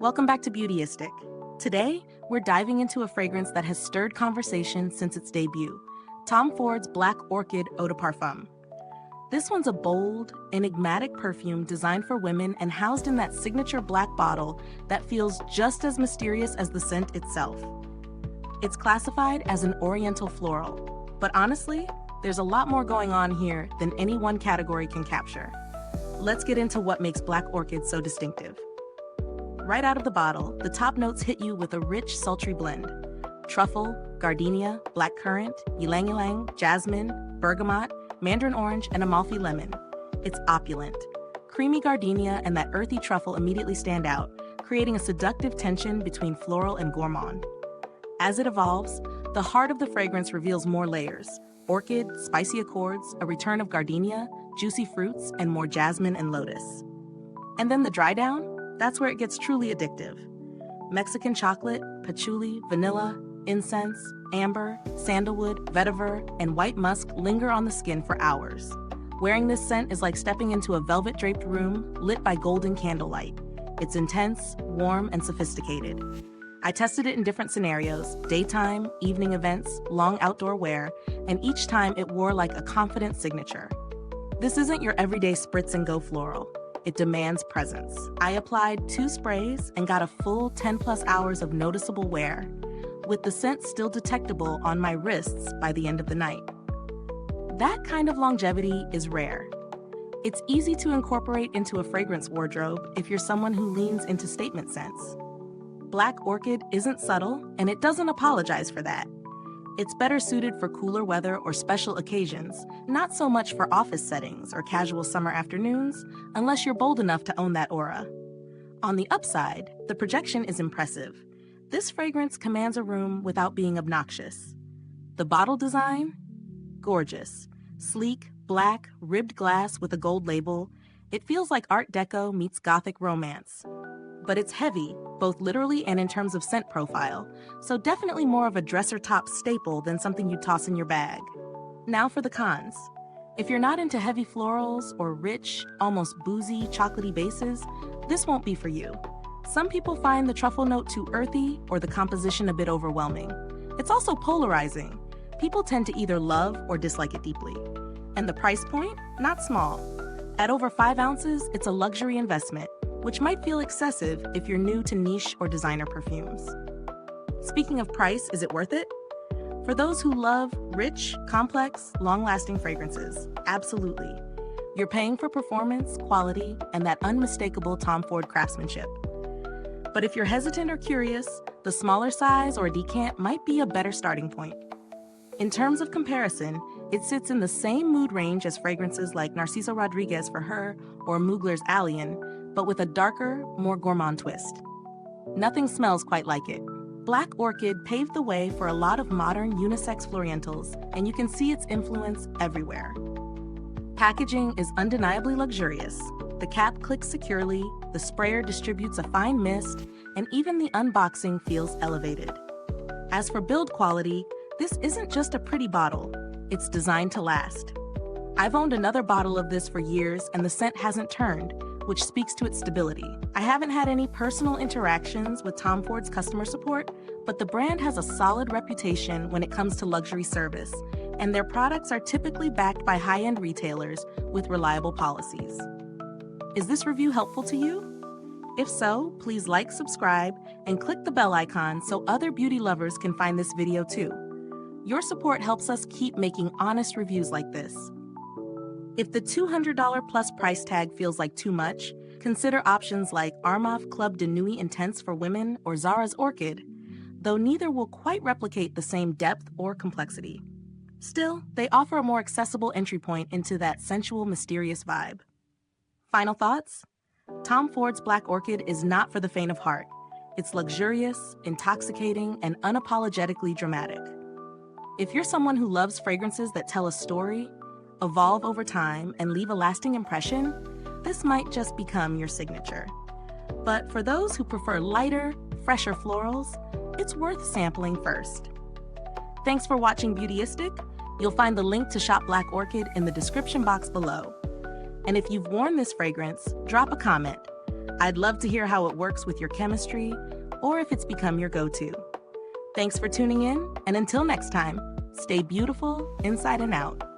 Welcome back to Beautyistic. Today, we're diving into a fragrance that has stirred conversation since its debut, Tom Ford's Black Orchid Eau de Parfum. This one's a bold, enigmatic perfume designed for women and housed in that signature black bottle that feels just as mysterious as the scent itself. It's classified as an oriental floral, but honestly, there's a lot more going on here than any one category can capture. Let's get into what makes Black Orchid so distinctive. Right out of the bottle, the top notes hit you with a rich, sultry blend. Truffle, gardenia, black currant, ylang-ylang, jasmine, bergamot, mandarin orange, and Amalfi lemon. It's opulent. Creamy gardenia and that earthy truffle immediately stand out, creating a seductive tension between floral and gourmand. As it evolves, the heart of the fragrance reveals more layers: orchid, spicy accords, a return of gardenia, juicy fruits, and more jasmine and lotus. And then the dry down? That's where it gets truly addictive. Mexican chocolate, patchouli, vanilla, incense, amber, sandalwood, vetiver, and white musk linger on the skin for hours. Wearing this scent is like stepping into a velvet-draped room lit by golden candlelight. It's intense, warm, and sophisticated. I tested it in different scenarios: daytime, evening events, long outdoor wear, and each time it wore like a confident signature. This isn't your everyday spritz and go floral. It demands presence. I applied 2 sprays and got a full 10+ hours of noticeable wear, with the scent still detectable on my wrists by the end of the night. That kind of longevity is rare. It's easy to incorporate into a fragrance wardrobe if you're someone who leans into statement scents. Black Orchid isn't subtle, and it doesn't apologize for that. It's better suited for cooler weather or special occasions, not so much for office settings or casual summer afternoons, unless you're bold enough to own that aura. On the upside, the projection is impressive. This fragrance commands a room without being obnoxious. The bottle design? Gorgeous. Sleek, black, ribbed glass with a gold label. It feels like Art Deco meets Gothic romance. But it's heavy, both literally and in terms of scent profile, so definitely more of a dresser-top staple than something you toss in your bag. Now for the cons. If you're not into heavy florals or rich, almost boozy, chocolatey bases, this won't be for you. Some people find the truffle note too earthy or the composition a bit overwhelming. It's also polarizing. People tend to either love or dislike it deeply. And the price point? Not small. At over 5 ounces, it's a luxury investment, which might feel excessive if you're new to niche or designer perfumes. Speaking of price, is it worth it? For those who love rich, complex, long-lasting fragrances, absolutely. You're paying for performance, quality, and that unmistakable Tom Ford craftsmanship. But if you're hesitant or curious, the smaller size or decant might be a better starting point. In terms of comparison, it sits in the same mood range as fragrances like Narciso Rodriguez for Her or Mugler's Alien, but with a darker, more gourmand twist. Nothing smells quite like it. Black Orchid paved the way for a lot of modern unisex florientals, and you can see its influence everywhere. Packaging is undeniably luxurious. The cap clicks securely, the sprayer distributes a fine mist, and even the unboxing feels elevated. As for build quality, this isn't just a pretty bottle. It's designed to last. I've owned another bottle of this for years, and the scent hasn't turned, which speaks to its stability. I haven't had any personal interactions with Tom Ford's customer support, but the brand has a solid reputation when it comes to luxury service, and their products are typically backed by high-end retailers with reliable policies. Is this review helpful to you? If so, please like, subscribe, and click the bell icon so other beauty lovers can find this video too. Your support helps us keep making honest reviews like this. If the $200 plus price tag feels like too much, consider options like Armaf Club de Nuit Intense for women or Zara's Orchid, though neither will quite replicate the same depth or complexity. Still, they offer a more accessible entry point into that sensual, mysterious vibe. Final thoughts? Tom Ford's Black Orchid is not for the faint of heart. It's luxurious, intoxicating, and unapologetically dramatic. If you're someone who loves fragrances that tell a story, evolve over time, and leave a lasting impression, this might just become your signature. But for those who prefer lighter, fresher florals, it's worth sampling first. Thanks for watching Beautyistic. You'll find the link to shop Black Orchid in the description box below. And if you've worn this fragrance, drop a comment. I'd love to hear how it works with your chemistry or if it's become your go-to. Thanks for tuning in, and until next time, stay beautiful inside and out.